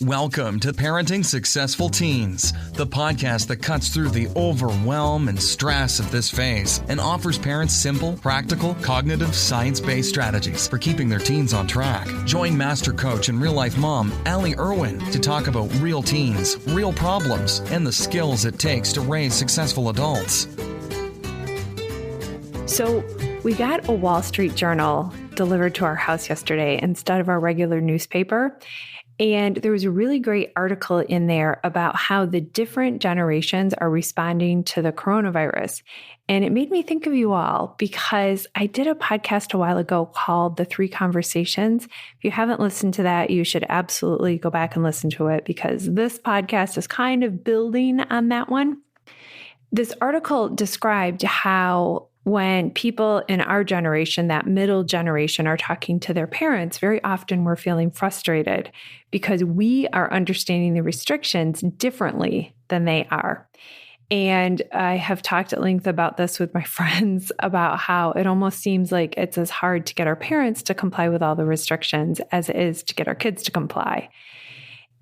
Welcome to Parenting Successful Teens, the podcast that cuts through the overwhelm and stress of this phase and offers parents simple, practical, cognitive, science-based strategies for keeping their teens on track. Join master coach and real-life mom, Allie Irwin, to talk about real teens, real problems, and the skills it takes to raise successful adults. So we got a Wall Street Journal delivered to our house yesterday instead of our regular newspaper. And there was a really great article in there about how the different generations are responding to the coronavirus. And it made me think of you all because I did a podcast a while ago called The Three Conversations. If you haven't listened to that, you should absolutely go back and listen to it because this podcast is kind of building on that one. This article described how when people in our generation, that middle generation, are talking to their parents, very often we're feeling frustrated because we are understanding the restrictions differently than they are. And I have talked at length about this with my friends about how it almost seems like it's as hard to get our parents to comply with all the restrictions as it is to get our kids to comply.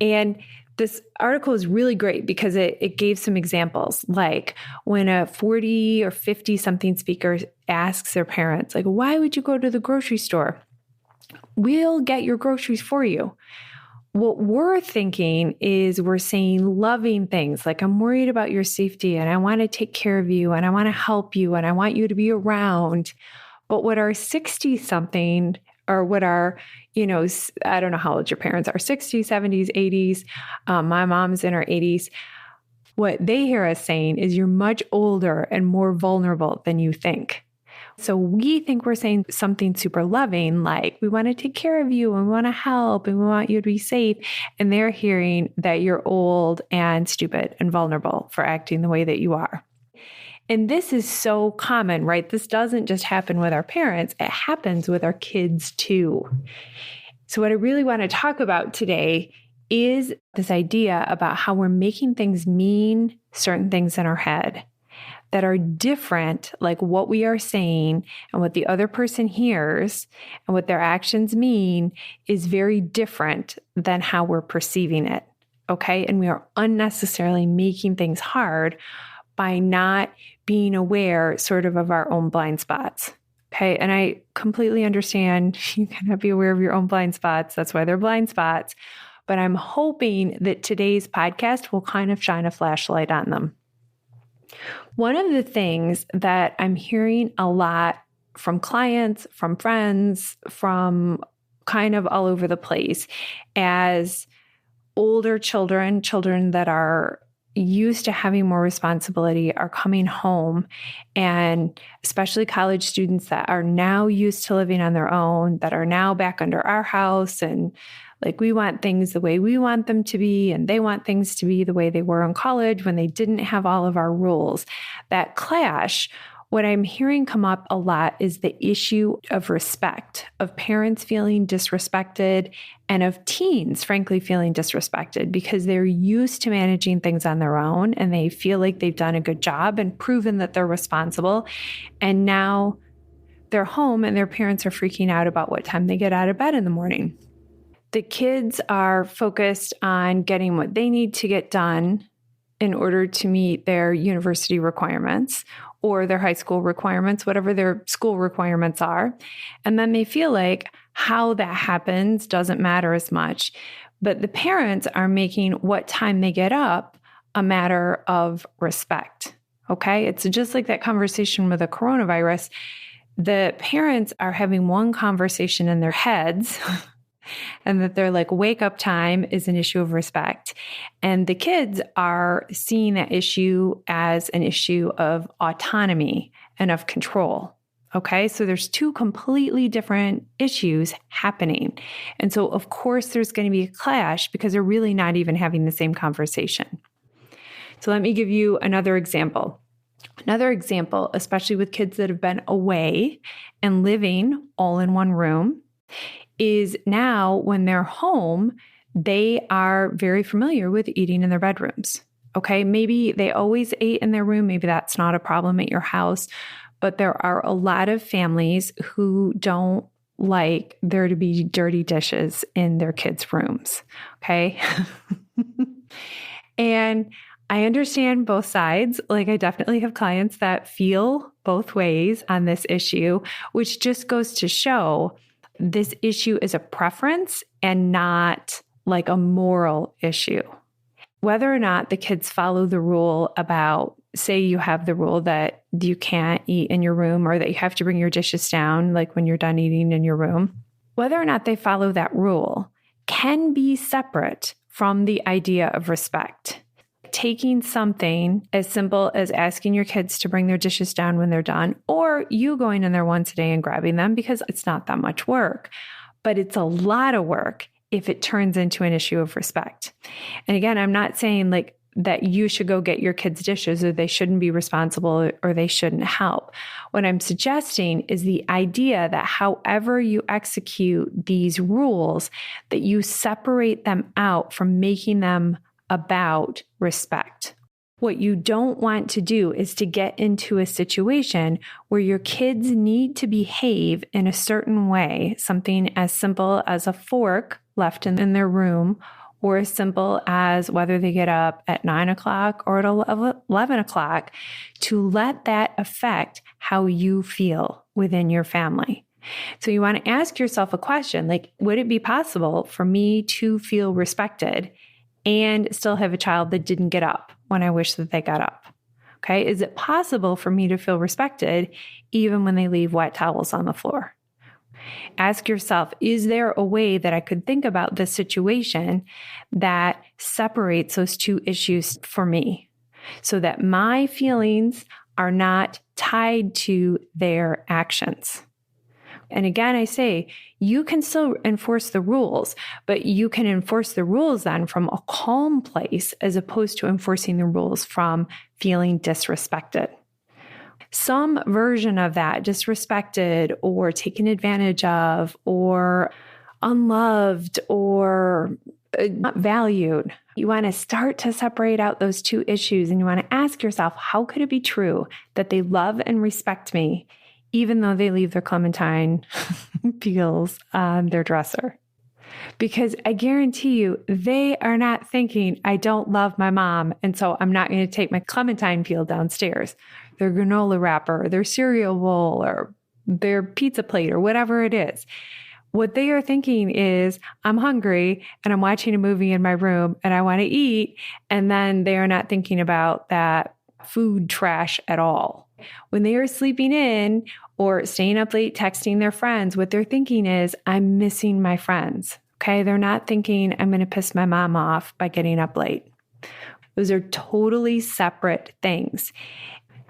And this article is really great because it gave some examples, like when a 40 or 50 something speaker asks their parents, like, why would you go to the grocery store? We'll get your groceries for you. What we're thinking is we're saying loving things like, I'm worried about your safety and I want to take care of you and I want to help you and I want you to be around. But what our 60 something or what our, I don't know how old your parents are, 60s, 70s, 80s. My mom's in her 80s. What they hear us saying is you're much older and more vulnerable than you think. So we think we're saying something super loving, like we want to take care of you and we want to help and we want you to be safe. And they're hearing that you're old and stupid and vulnerable for acting the way that you are. And this is so common, right? This doesn't just happen with our parents. It happens with our kids too. So what I really want to talk about today is this idea about how we're making things mean certain things in our head that are different, like what we are saying and what the other person hears and what their actions mean is very different than how we're perceiving it, okay? And we are unnecessarily making things hard by not being aware sort of our own blind spots. Okay. And I completely understand you cannot be aware of your own blind spots. That's why they're blind spots. But I'm hoping that today's podcast will kind of shine a flashlight on them. One of the things that I'm hearing a lot from clients, from friends, from kind of all over the place as older children that are used to having more responsibility are coming home, and especially college students that are now used to living on their own, that are now back under our house, and like we want things the way we want them to be, and they want things to be the way they were in college when they didn't have all of our rules. That clash, what I'm hearing come up a lot is the issue of respect, of parents feeling disrespected and of teens, frankly, feeling disrespected because they're used to managing things on their own and they feel like they've done a good job and proven that they're responsible. And now they're home and their parents are freaking out about what time they get out of bed in the morning. The kids are focused on getting what they need to get done in order to meet their university requirements or their high school requirements, whatever their school requirements are. And then they feel like how that happens doesn't matter as much. But the parents are making what time they get up a matter of respect. Okay? It's just like that conversation with the coronavirus. The parents are having one conversation in their heads and that their wake up time is an issue of respect. And the kids are seeing that issue as an issue of autonomy and of control. Okay, so there's two completely different issues happening. And so, of course, there's going to be a clash because they're really not even having the same conversation. So let me give you another example. Another example, especially with kids that have been away and living all in one room, is now when they're home, they are very familiar with eating in their bedrooms. Okay, maybe they always ate in their room. Maybe that's not a problem at your house. But there are a lot of families who don't like there to be dirty dishes in their kids' rooms. Okay. And I understand both sides. Like, I definitely have clients that feel both ways on this issue, which just goes to show this issue is a preference and not like a moral issue. Whether or not the kids follow the rule about, say you have the rule that you can't eat in your room or that you have to bring your dishes down, like when you're done eating in your room, whether or not they follow that rule can be separate from the idea of respect. Taking something as simple as asking your kids to bring their dishes down when they're done, or you going in there once a day and grabbing them, because it's not that much work, but it's a lot of work if it turns into an issue of respect. And again, I'm not saying like that you should go get your kids' dishes or they shouldn't be responsible or they shouldn't help. What I'm suggesting is the idea that however you execute these rules, that you separate them out from making them about respect. What you don't want to do is to get into a situation where your kids need to behave in a certain way, something as simple as a fork left in their room, or as simple as whether they get up at 9 o'clock or at 11 o'clock, to let that affect how you feel within your family. So you want to ask yourself a question like, would it be possible for me to feel respected and still have a child that didn't get up when I wish that they got up? Okay. Is it possible for me to feel respected even when they leave wet towels on the floor? Ask yourself, is there a way that I could think about this situation that separates those two issues for me so that my feelings are not tied to their actions? And again, I say, you can still enforce the rules, but you can enforce the rules then from a calm place as opposed to enforcing the rules from feeling disrespected. Some version of that, disrespected or taken advantage of or unloved or not valued. You want to start to separate out those two issues and you want to ask yourself, how could it be true that they love and respect me even though they leave their clementine peels on their dresser? Because I guarantee you, they are not thinking, I don't love my mom, and so I'm not going to take my clementine peel downstairs, their granola wrapper, their cereal bowl, or their pizza plate, or whatever it is. What they are thinking is, I'm hungry and I'm watching a movie in my room and I want to eat. And then they are not thinking about that food trash at all. When they are sleeping in or staying up late texting their friends, what they're thinking is, I'm missing my friends. Okay. They're not thinking, I'm going to piss my mom off by getting up late. Those are totally separate things.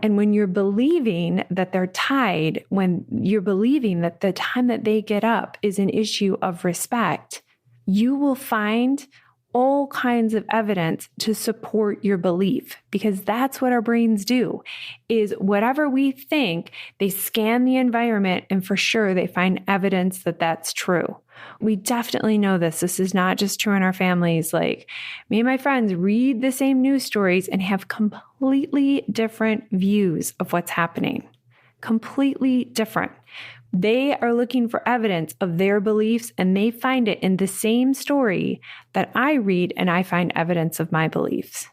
And when you're believing that they're tied, when you're believing that the time that they get up is an issue of respect, you will find all kinds of evidence to support your belief, because that's what our brains do, is whatever we think, they scan the environment and for sure they find evidence that that's true. We definitely know this. This is not just true in our families. Like, me and my friends read the same news stories and have completely different views of what's happening. Completely different. They are looking for evidence of their beliefs and they find it in the same story that I read and I find evidence of my beliefs.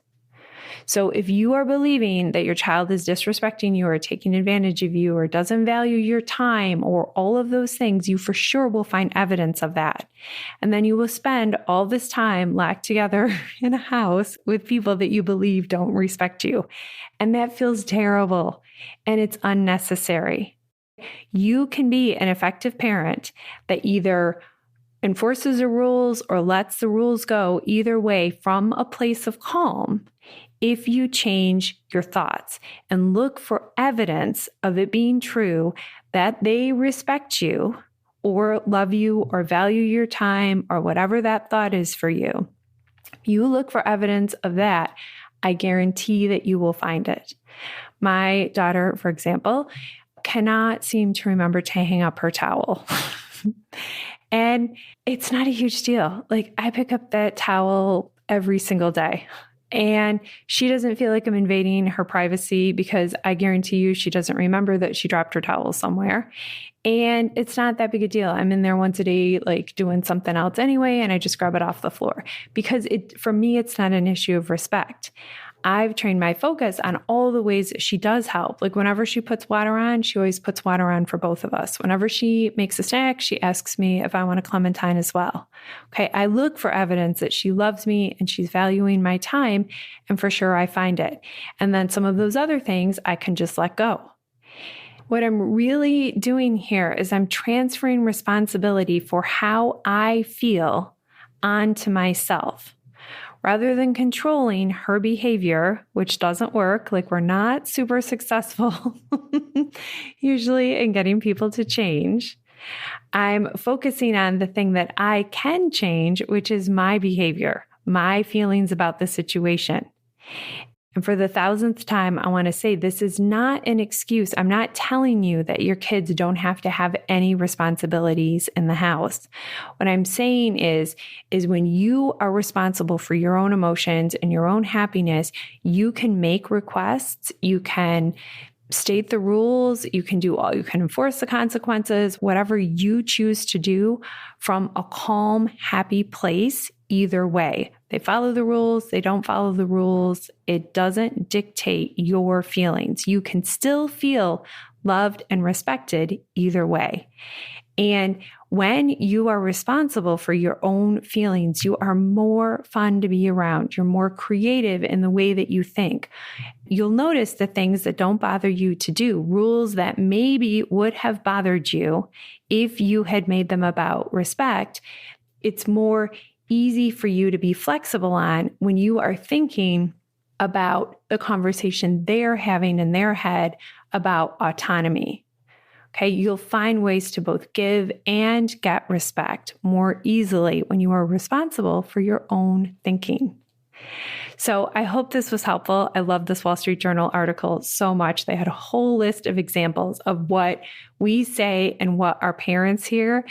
So if you are believing that your child is disrespecting you or taking advantage of you or doesn't value your time or all of those things, you for sure will find evidence of that. And then you will spend all this time locked together in a house with people that you believe don't respect you. And that feels terrible and it's unnecessary. You can be an effective parent that either enforces the rules or lets the rules go, either way, from a place of calm, if you change your thoughts and look for evidence of it being true that they respect you or love you or value your time or whatever that thought is for you. If you look for evidence of that, I guarantee that you will find it. My daughter, for example, cannot seem to remember to hang up her towel. And it's not a huge deal. Like, I pick up that towel every single day. And she doesn't feel like I'm invading her privacy because I guarantee you she doesn't remember that she dropped her towel somewhere. And it's not that big a deal. I'm in there once a day, like doing something else anyway, and I just grab it off the floor because for me, it's not an issue of respect. I've trained my focus on all the ways that she does help. Like whenever she puts water on, she always puts water on for both of us. Whenever she makes a snack, she asks me if I want a clementine as well. Okay, I look for evidence that she loves me and she's valuing my time, and for sure I find it. And then some of those other things I can just let go. What I'm really doing here is I'm transferring responsibility for how I feel onto myself. Rather than controlling her behavior, which doesn't work, like we're not super successful usually in getting people to change, I'm focusing on the thing that I can change, which is my behavior, my feelings about the situation. And for the 1,000th time, I want to say this is not an excuse. I'm not telling you that your kids don't have to have any responsibilities in the house. What I'm saying is when you are responsible for your own emotions and your own happiness, you can make requests, you can state the rules, you can enforce the consequences, whatever you choose to do from a calm, happy place, either way. They follow the rules, they don't follow the rules. It doesn't dictate your feelings. You can still feel loved and respected either way. And when you are responsible for your own feelings, you are more fun to be around. You're more creative in the way that you think. You'll notice the things that don't bother you to do, rules that maybe would have bothered you if you had made them about respect. It's more easy for you to be flexible on when you are thinking about the conversation they're having in their head about autonomy. Okay, you'll find ways to both give and get respect more easily when you are responsible for your own thinking. So I hope this was helpful. I love this Wall Street Journal article so much. They had a whole list of examples of what we say and what our parents hear.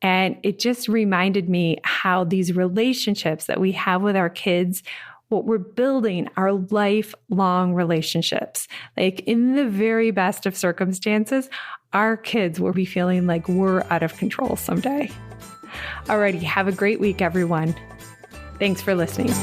And it just reminded me how these relationships that we have with our kids, what we're building are lifelong relationships. Like in the very best of circumstances, our kids will be feeling like we're out of control someday. Alrighty, have a great week, everyone. Thanks for listening.